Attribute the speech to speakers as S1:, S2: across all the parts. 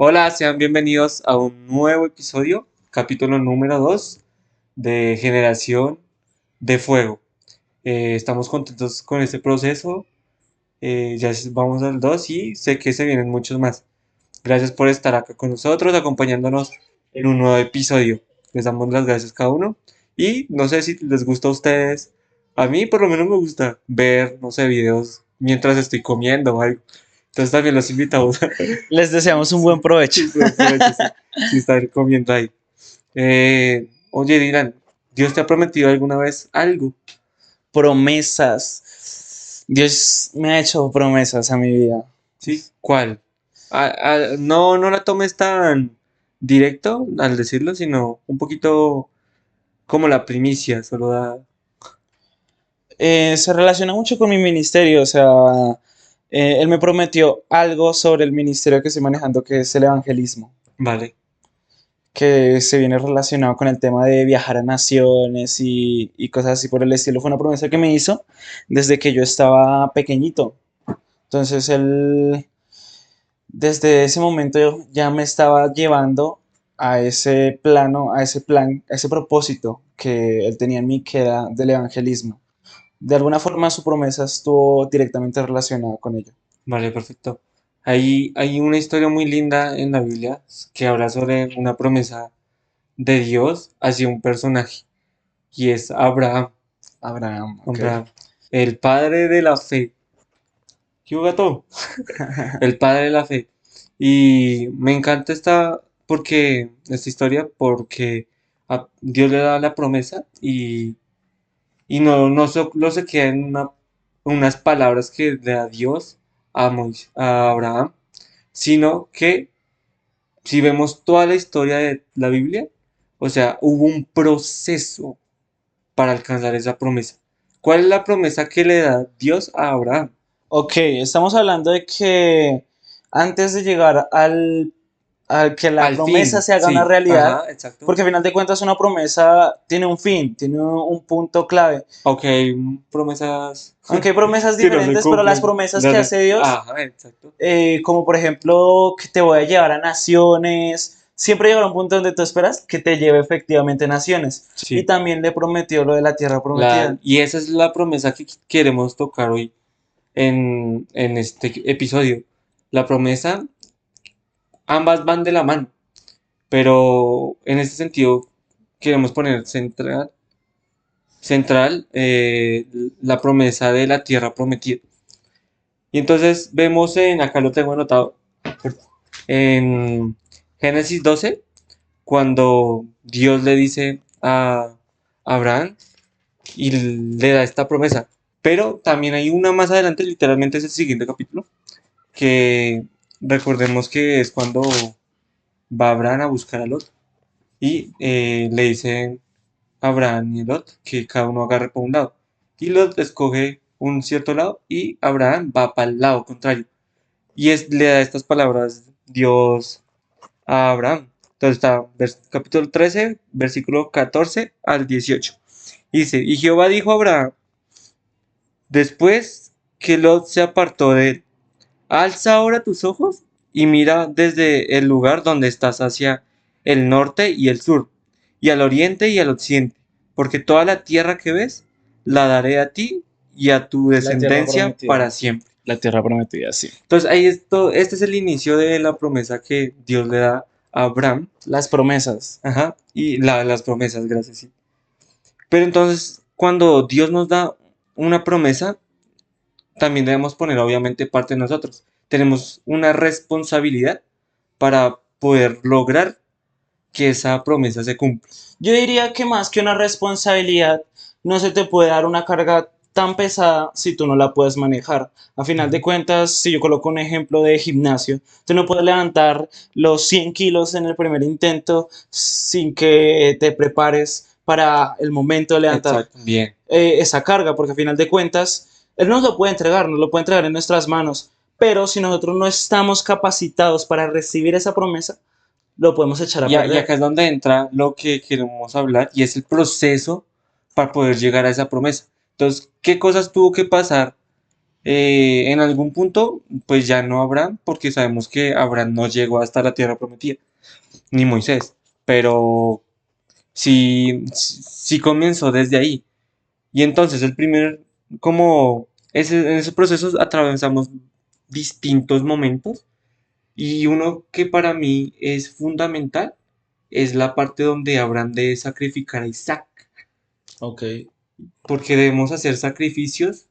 S1: Hola, sean bienvenidos a un nuevo episodio, capítulo número 2 de Generación de Fuego. Estamos contentos con este proceso, vamos al 2 y sé que se vienen muchos más. Gracias por estar acá con nosotros, acompañándonos en un nuevo episodio. Les damos las gracias a cada uno y no sé si les gusta a ustedes. A mí por lo menos me gusta ver, no sé, videos mientras estoy comiendo o algo. Entonces también los invitamos.
S2: Les deseamos un buen
S1: Sí,
S2: provecho.
S1: buen provecho, sí, sí, estar comiendo ahí. Oye, Dylan, ¿Dios te ha prometido alguna vez algo?
S2: Promesas. Dios me ha hecho promesas a mi vida.
S1: ¿Sí? ¿Cuál? No, no la tomes tan directo al decirlo, sino un poquito como la primicia, solo da.
S2: Se relaciona mucho con mi ministerio, o sea, él me prometió algo sobre el ministerio que estoy manejando, que es el evangelismo,
S1: Vale,
S2: que se viene relacionado con el tema de viajar a naciones y cosas así por el estilo. Fue una promesa que me hizo desde que yo estaba pequeñito. Entonces él desde ese momento ya me estaba llevando a ese plano, a ese plan, a ese propósito que él tenía en mí, que era del evangelismo. De alguna forma su promesa estuvo directamente relacionada con ello.
S1: vale, perfecto. Hay una historia muy linda en la Biblia que habla sobre una promesa de Dios hacia un personaje y es Abraham.
S2: Abraham, ok.
S1: Abraham, el padre de la fe. ¿Qué hubo, gato? El padre de la fe. Y me encanta esta historia porque a Dios le da la promesa y no solo se queda en unas palabras que le da Dios a Abraham, sino que si vemos toda la historia de la Biblia, o sea, hubo un proceso para alcanzar esa promesa. ¿Cuál es la promesa que le da Dios a Abraham?
S2: Ok, estamos hablando de que antes de llegar al que la
S1: Al
S2: promesa
S1: fin,
S2: se haga una
S1: sí,
S2: realidad,
S1: ajá, exacto.
S2: porque al final de cuentas una promesa tiene un fin, tiene un punto clave.
S1: Ok, promesas
S2: Aunque hay promesas
S1: que no se
S2: diferentes, pero las
S1: cumplen.
S2: promesas que hace Dios,
S1: Ajá, exacto.
S2: como por ejemplo que te voy a llevar a naciones, siempre llegará un punto donde tú esperas que te lleve efectivamente a naciones. Y
S1: Sí.
S2: también le prometió lo de la tierra prometida.
S1: Y esa es la promesa que queremos tocar hoy en este episodio. La promesa, ambas van de la mano, pero en este sentido queremos poner central la promesa de la tierra prometida. Y entonces vemos acá lo tengo anotado, en Génesis 12, cuando Dios le dice a Abraham y le da esta promesa. Pero también hay una más adelante, literalmente es el siguiente capítulo, que recordemos que es cuando va Abraham a buscar a Lot y le dicen a Abraham y a Lot que cada uno agarre por un lado. Y Lot escoge un cierto lado y Abraham va para el lado contrario. Le da estas palabras Dios a Abraham. Entonces está capítulo 13, versículo 14 al 18. Dice, y Jehová dijo a Abraham, después que Lot se apartó de él, alza ahora tus ojos y mira desde el lugar donde estás hacia el norte y el sur, y al oriente y al occidente, porque toda la tierra que ves la daré a ti y a tu
S2: La tierra
S1: descendencia para
S2: prometida.
S1: siempre.
S2: La tierra prometida, sí.
S1: Entonces, este es el inicio de la promesa que Dios le da a Abraham.
S2: Las promesas.
S1: Ajá, y las promesas, gracias, sí. Pero entonces, cuando Dios nos da una promesa, también debemos poner obviamente parte de nosotros. Tenemos una responsabilidad para poder lograr que esa promesa se cumpla.
S2: Yo diría que más que una responsabilidad, no se te puede dar una carga tan pesada si tú no la puedes manejar. A final de
S1: Ujú.
S2: cuentas, si yo coloco un ejemplo de gimnasio, tú no puedes levantar los 100 kilos en el primer intento sin que te prepares para el momento de levantar
S1: Exacto, bien.
S2: esa carga, porque a final de cuentas, Él nos lo puede entregar en nuestras manos, pero si nosotros no estamos capacitados para recibir esa promesa, lo podemos echar a
S1: Y
S2: perder.
S1: acá es donde entra lo que queremos hablar y es el proceso para poder llegar a esa promesa. Entonces, ¿qué cosas tuvo que pasar En algún punto, pues ya no Abraham, porque sabemos que Abraham no llegó hasta la tierra prometida, ni Moisés, pero sí comenzó desde ahí. Y entonces como en esos procesos atravesamos distintos momentos y uno que para mí es fundamental es la parte donde Abraham debe sacrificar a Isaac,
S2: Ok.
S1: porque debemos hacer sacrificios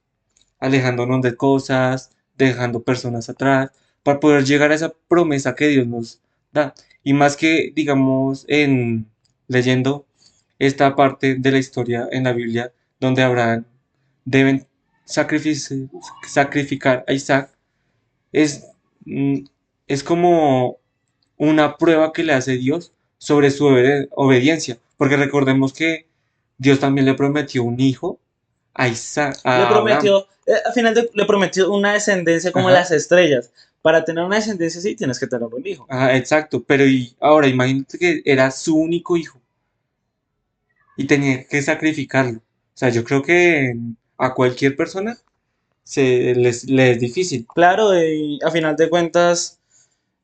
S1: alejándonos de cosas, dejando personas atrás, para poder llegar a esa promesa que Dios nos da. Y más que, digamos, en leyendo esta parte de la historia en la Biblia, donde Abraham deben sacrificar a Isaac, es, mm, es como una prueba que le hace Dios sobre su obediencia, porque recordemos que Dios también le prometió un hijo a Isaac,
S2: Le
S1: a Abraham.
S2: prometió, al final le prometió una descendencia como
S1: Ajá.
S2: las estrellas. Para tener una descendencia así tienes que tener un hijo.
S1: Ajá, exacto, pero y ahora imagínate que era su único hijo y tenía que sacrificarlo. O sea, yo creo que a cualquier persona le es difícil.
S2: Claro, y a final de cuentas,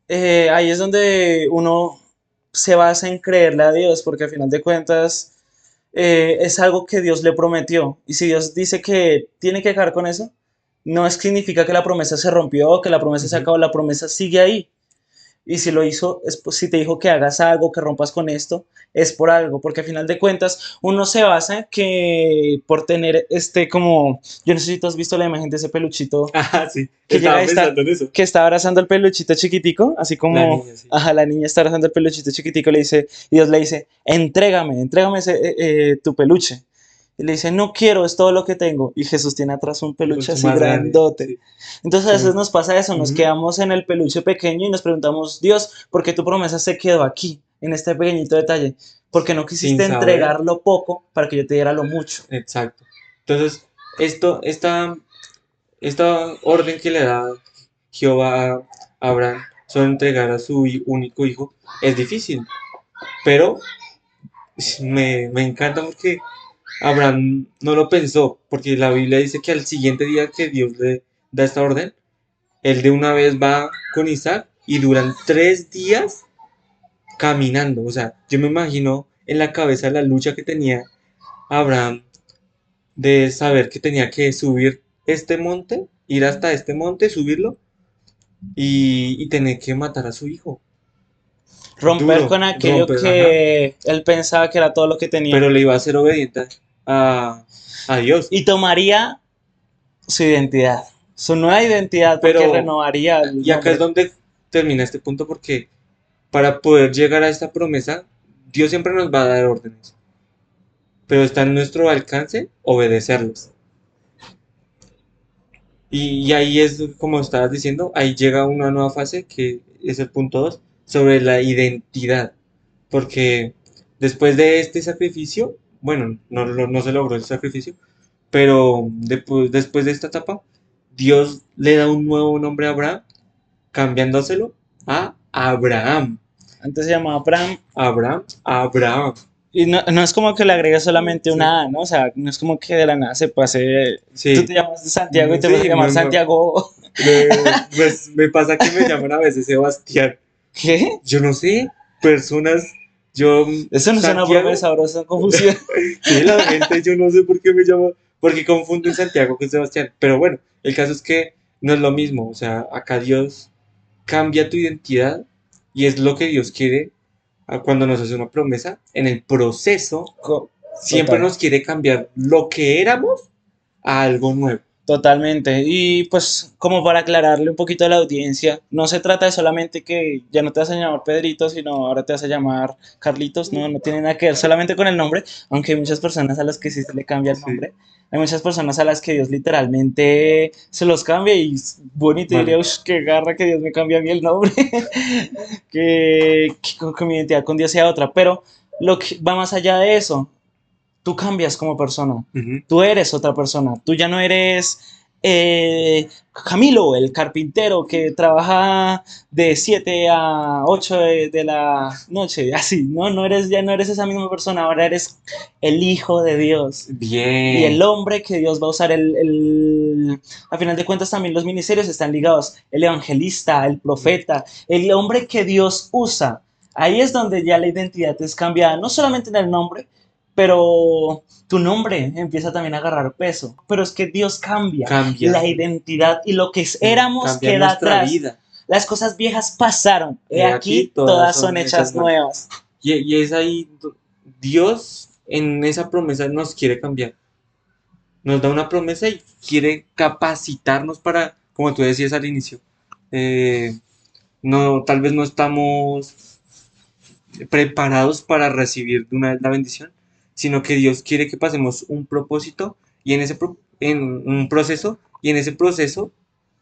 S2: ahí es donde uno se basa en creerle a Dios, porque a final de cuentas es algo que Dios le prometió. Y si Dios dice que tiene que dejar con eso, no es significa que la promesa se rompió, que la promesa se
S1: Ujú.
S2: acabó, la promesa sigue ahí. Y si lo hizo, si te dijo que hagas algo, que rompas con esto, es por algo, porque al final de cuentas uno se basa en que por tener como, yo no sé si tú has visto la imagen de ese peluchito
S1: Ah, sí,
S2: que llega a
S1: estaba
S2: estar,
S1: pensando en eso.
S2: que está abrazando al peluchito chiquitico, así
S1: La
S2: como,
S1: niña, sí.
S2: ajá, la niña está abrazando al peluchito chiquitico, le dice, y Dios le dice, entrégame tu peluche. Y le dice, no quiero, es todo lo que tengo. Y Jesús tiene atrás un peluche
S1: Mucho
S2: así
S1: más grande,
S2: grandote.
S1: sí.
S2: Entonces a veces
S1: Como,
S2: nos pasa eso, nos
S1: ujú,
S2: quedamos en el peluche pequeño y nos preguntamos, Dios, ¿por qué tu promesa se quedó aquí, en este pequeñito detalle? ¿Por qué no
S1: sin
S2: quisiste
S1: saber,
S2: entregar lo poco para que yo te diera lo mucho?
S1: exacto. Entonces, esta orden que le da Jehová a Abraham sobre entregar a su único hijo es difícil, pero me encanta porque Abraham no lo pensó, porque la Biblia dice que al siguiente día que Dios le da esta orden, él de una vez va con Isaac y duran 3 días caminando. O sea, yo me imagino en la cabeza la lucha que tenía Abraham de saber que tenía que subir este monte, ir hasta este monte, subirlo y tener que matar a su hijo.
S2: Romper
S1: Duro,
S2: con aquello
S1: romper, ajá,
S2: que él pensaba que era todo lo que tenía.
S1: pero le iba a ser obediente a, a Dios.
S2: Y tomaría su identidad, su nueva identidad, porque
S1: Pero,
S2: renovaría el
S1: y acá es
S2: nombre.
S1: donde termina este punto, porque para poder llegar a esta promesa, Dios siempre nos va a dar órdenes, pero está en nuestro alcance obedecerlos. Y ahí es, como estabas diciendo, ahí llega una nueva fase que es el punto 2 sobre la identidad. Porque después de este sacrificio, bueno, no se logró el sacrificio, pero después de esta etapa, Dios le da un nuevo nombre a Abraham, cambiándoselo a Abraham.
S2: Antes se llamaba Abraham.
S1: Abraham, Abraham.
S2: Y no es como que le agregue solamente
S1: Sí,
S2: una A, ¿no? O sea, no es como que de la nada se pase. Tú
S1: sí,
S2: te llamas Santiago y te vas a
S1: sí,
S2: llamar Santiago.
S1: pues me pasa que me llaman a veces Sebastián.
S2: ¿Qué?
S1: Yo no sé, personas, yo,
S2: Eso no es una
S1: Santiago,
S2: promesa, bro, es una confusión.
S1: sí, la gente, yo no sé por qué me llama, porque confunden Santiago con Sebastián, pero bueno, el caso es que no es lo mismo, o sea, acá Dios cambia tu identidad y es lo que Dios quiere cuando nos hace una promesa, en el proceso siempre
S2: Total.
S1: nos quiere cambiar lo que éramos a algo nuevo.
S2: Totalmente. Y pues como para aclararle un poquito a la audiencia, no se trata de solamente que ya no te vas a llamar Pedrito, sino ahora te vas a llamar Carlitos, no, no tiene nada que ver solamente con el nombre, aunque hay muchas personas a las que sí se le cambia el
S1: Sí,
S2: nombre. Hay muchas personas a las que Dios literalmente se los cambia y bonito diría,
S1: vale.
S2: uff, qué garra que Dios me cambie a mí el nombre, que mi identidad con Dios sea otra, pero lo que va más allá de eso, tú cambias como persona,
S1: Ujú.
S2: tú eres otra persona, tú ya no eres, Camilo, el carpintero que trabaja de 7 a 8 de la noche, así, ¿no? Ya no eres esa misma persona, ahora eres el hijo de Dios. Y el
S1: Bien,
S2: hombre que Dios va a usar, a final de cuentas también los ministerios están ligados, el evangelista, el profeta, el hombre que Dios usa. Ahí es donde ya la identidad es cambiada, no solamente en el nombre, pero tu nombre empieza también a agarrar peso. Pero es que Dios cambia
S1: cambia,
S2: la identidad y lo que éramos
S1: cambia
S2: queda
S1: nuestra
S2: atrás.
S1: vida.
S2: Las cosas viejas pasaron, he
S1: Aquí
S2: aquí
S1: todas
S2: todas son
S1: son hechas
S2: hechas
S1: nuevas.
S2: nuevas.
S1: Y es ahí, Dios en esa promesa nos quiere cambiar. Nos da una promesa y quiere capacitarnos para, como tú decías al inicio, eh, no, tal vez no estamos preparados para recibir de una vez la bendición, sino que Dios quiere que pasemos un propósito y en un proceso, y en ese proceso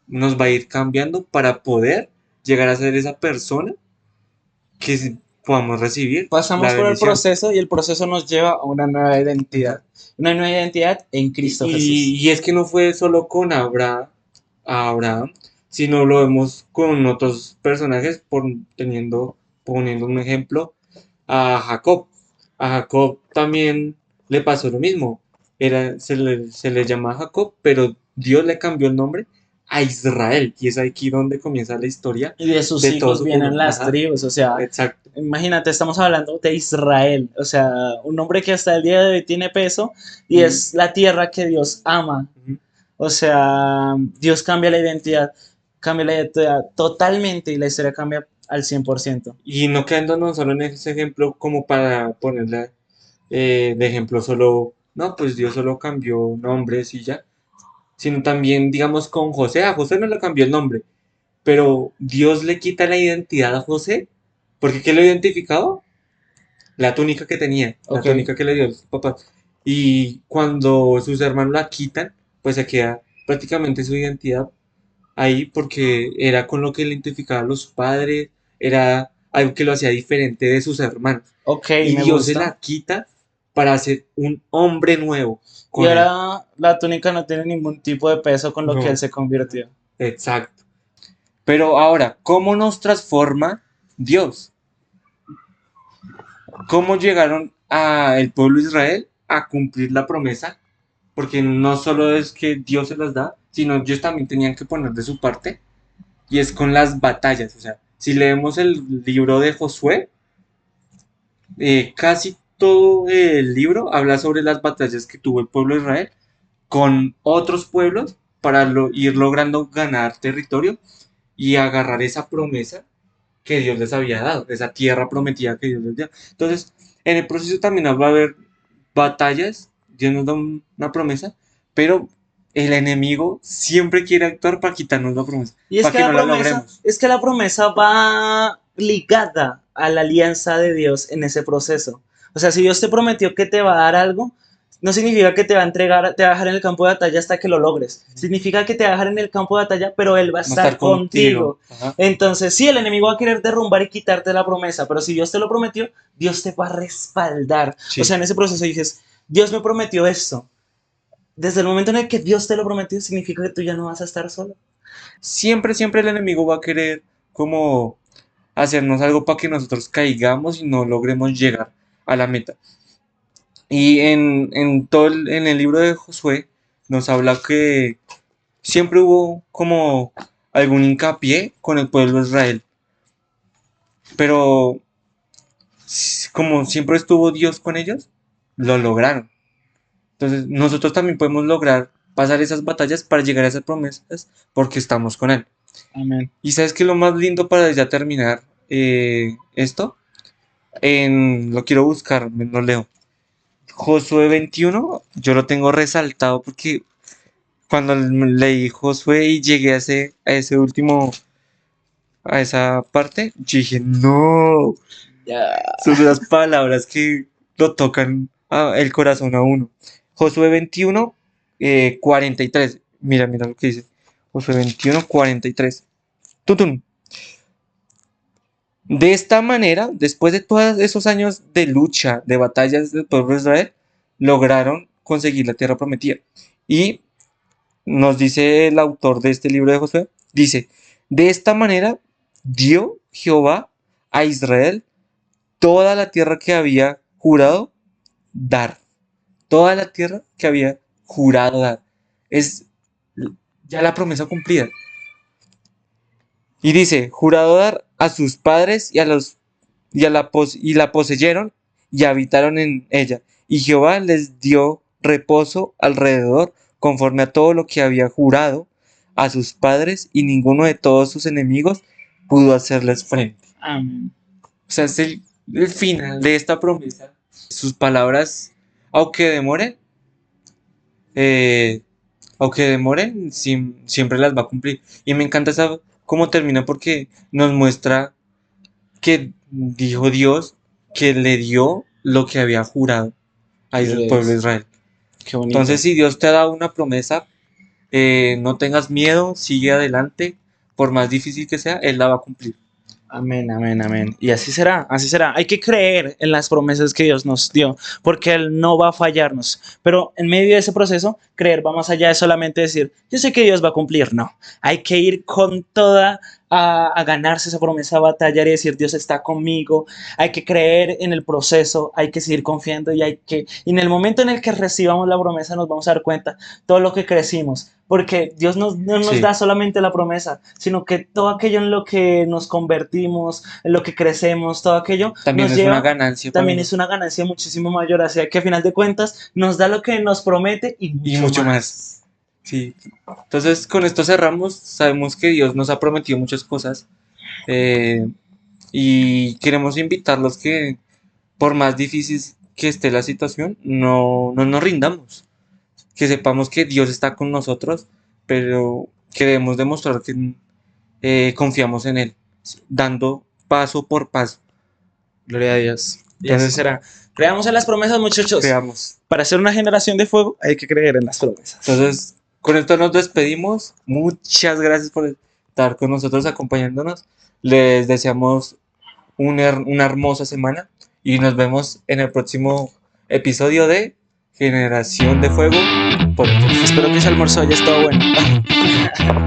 S1: nos va a ir cambiando para poder llegar a ser esa persona que podamos recibir la
S2: Pasamos por el
S1: bendición.
S2: proceso y el proceso nos lleva a una nueva
S1: Ujú.
S2: identidad. Una nueva identidad en
S1: Y,
S2: Cristo Jesús.
S1: y es que no fue solo con Abraham, sino lo vemos con otros personajes, poniendo un ejemplo, a Jacob. A Jacob también le pasó lo mismo. Se le llama Jacob, pero Dios le cambió el nombre a Israel. Y es aquí donde comienza la historia
S2: Y de sus
S1: de todo
S2: hijos
S1: su
S2: vienen
S1: pueblo.
S2: las
S1: Ajá,
S2: tribus. O sea,
S1: exacto.
S2: imagínate, estamos hablando de Israel. O sea, un nombre que hasta el día de hoy tiene peso y
S1: Ujú,
S2: es la tierra que Dios ama.
S1: ujú.
S2: O sea, Dios cambia la identidad totalmente y la historia cambia al 100%.
S1: Y no quedándonos solo en ese ejemplo como para ponerle de ejemplo solo, no, pues Dios solo cambió nombres y ya, sino también, digamos, con José. A José no le cambió el nombre, pero Dios le quita la identidad a José, porque ¿qué lo identificaba? La túnica que tenía, la
S2: Ok.
S1: túnica que le dio su papá. Y cuando sus hermanos la quitan, pues se queda prácticamente su identidad ahí porque era con lo que le identificaba a los padres, era algo que lo hacía diferente de sus hermanos.
S2: Ok,
S1: Y
S2: me
S1: Dios se
S2: gusta.
S1: la quita para hacer un hombre nuevo
S2: Y
S1: con él.
S2: ahora la túnica no tiene ningún tipo de peso con lo que él
S1: No,
S2: se convirtió.
S1: exacto. Pero ahora, ¿cómo nos transforma Dios? ¿Cómo llegaron a el pueblo de Israel a cumplir la promesa? Porque no solo es que Dios se las da, sino ellos también tenían que poner de su parte, y es con las batallas. O sea, si leemos el libro de Josué, casi todo el libro habla sobre las batallas que tuvo el pueblo de Israel con otros pueblos para ir logrando ganar territorio y agarrar esa promesa que Dios les había dado, esa tierra prometida que Dios les dio. Entonces, en el proceso también va a haber batallas, Dios nos da una promesa, pero el enemigo siempre quiere actuar para quitarnos la promesa,
S2: Y
S1: para que no la logremos.
S2: es que la promesa va ligada a la alianza de Dios en ese proceso. O sea, si Dios te prometió que te va a dar algo, no significa que te va a entregar, te va a dejar en el campo de batalla hasta que lo logres. Significa que te va a dejar en el campo de batalla, pero Él va a
S1: Va a estar
S2: estar
S1: contigo.
S2: contigo.
S1: Ajá.
S2: Entonces, sí, el enemigo va a querer derrumbar y quitarte la promesa, pero si Dios te lo prometió, Dios te va a respaldar. O
S1: Sí.
S2: sea, en ese proceso dices, Dios me prometió esto. Desde el momento en el que Dios te lo prometió, significa que tú ya no vas a estar solo.
S1: Siempre, siempre el enemigo va a querer como hacernos algo para que nosotros caigamos y no logremos llegar a la meta. Y en el libro de Josué nos habla que siempre hubo como algún hincapié con el pueblo de Israel, pero como siempre estuvo Dios con ellos, lo lograron. Entonces nosotros también podemos lograr pasar esas batallas para llegar a esas promesas porque estamos con Él.
S2: Amén.
S1: Y sabes que lo más lindo para ya terminar esto, lo quiero buscar, me lo leo. Josué 21, yo lo tengo resaltado porque cuando leí Josué y llegué a ese último, a esa parte, yo dije, no,
S2: Ya.
S1: son las palabras que lo tocan el corazón a uno. Josué 21, 43. Mira, mira lo que dice. Josué 21, 43. Tutun. De esta manera, después de todos esos años de lucha, de batallas del pueblo de Israel, lograron conseguir la tierra prometida. Y nos dice el autor de este libro de Josué, dice, de esta manera dio Jehová a Israel toda la tierra que había jurado dar. Toda la tierra que había jurado dar. Es ya la promesa cumplida. Y dice, jurado dar a sus padres y la poseyeron y habitaron en ella. Y Jehová les dio reposo alrededor, conforme a todo lo que había jurado a sus padres, y ninguno de todos sus enemigos pudo hacerles frente.
S2: Amén.
S1: O sea, es el final de esta promesa. Sus palabras, aunque demoren, eh, siempre las va a cumplir. Y me encanta cómo termina porque nos muestra que dijo Dios que le dio lo que había jurado al pueblo de Israel.
S2: Qué bonito.
S1: Entonces, si Dios te ha dado una promesa, no tengas miedo, sigue adelante, por más difícil que sea, Él la va a cumplir.
S2: Amén, amén, amén. Y así será, así será. Hay que creer en las promesas que Dios nos dio, porque Él no va a fallarnos. Pero en medio de ese proceso, creer va más allá de solamente decir, yo sé que Dios va a cumplir. No, hay que ir con toda a ganarse esa promesa, a batallar y decir, Dios está conmigo. Hay que creer en el proceso, hay que seguir confiando y y en el momento en el que recibamos la promesa nos vamos a dar cuenta todo lo que crecimos. Porque Dios no nos
S1: Sí.
S2: da solamente la promesa, sino que todo aquello en lo que nos convertimos, en lo que crecemos, todo aquello
S1: También
S2: nos
S1: es
S2: lleva,
S1: una ganancia para
S2: también
S1: nosotros.
S2: es una ganancia muchísimo mayor. Así que a final de cuentas nos da lo que nos promete y
S1: Y mucho más. Sí. Entonces, con esto cerramos. Sabemos que Dios nos ha prometido muchas cosas. Y queremos invitarlos que, por más difícil que esté la situación, no nos rindamos. Que sepamos que Dios está con nosotros, pero que debemos demostrar que confiamos en Él, dando paso por paso.
S2: Gloria a Dios. Y así
S1: Entonces,
S2: será. Creamos en las promesas, muchachos.
S1: creamos.
S2: Para ser una generación de fuego hay que creer en las promesas.
S1: Entonces, con esto nos despedimos. Muchas gracias por estar con nosotros, acompañándonos. Les deseamos una hermosa semana y nos vemos en el próximo episodio de Generación de Fuego Podcast.
S2: Espero que ese almuerzo haya estado bueno.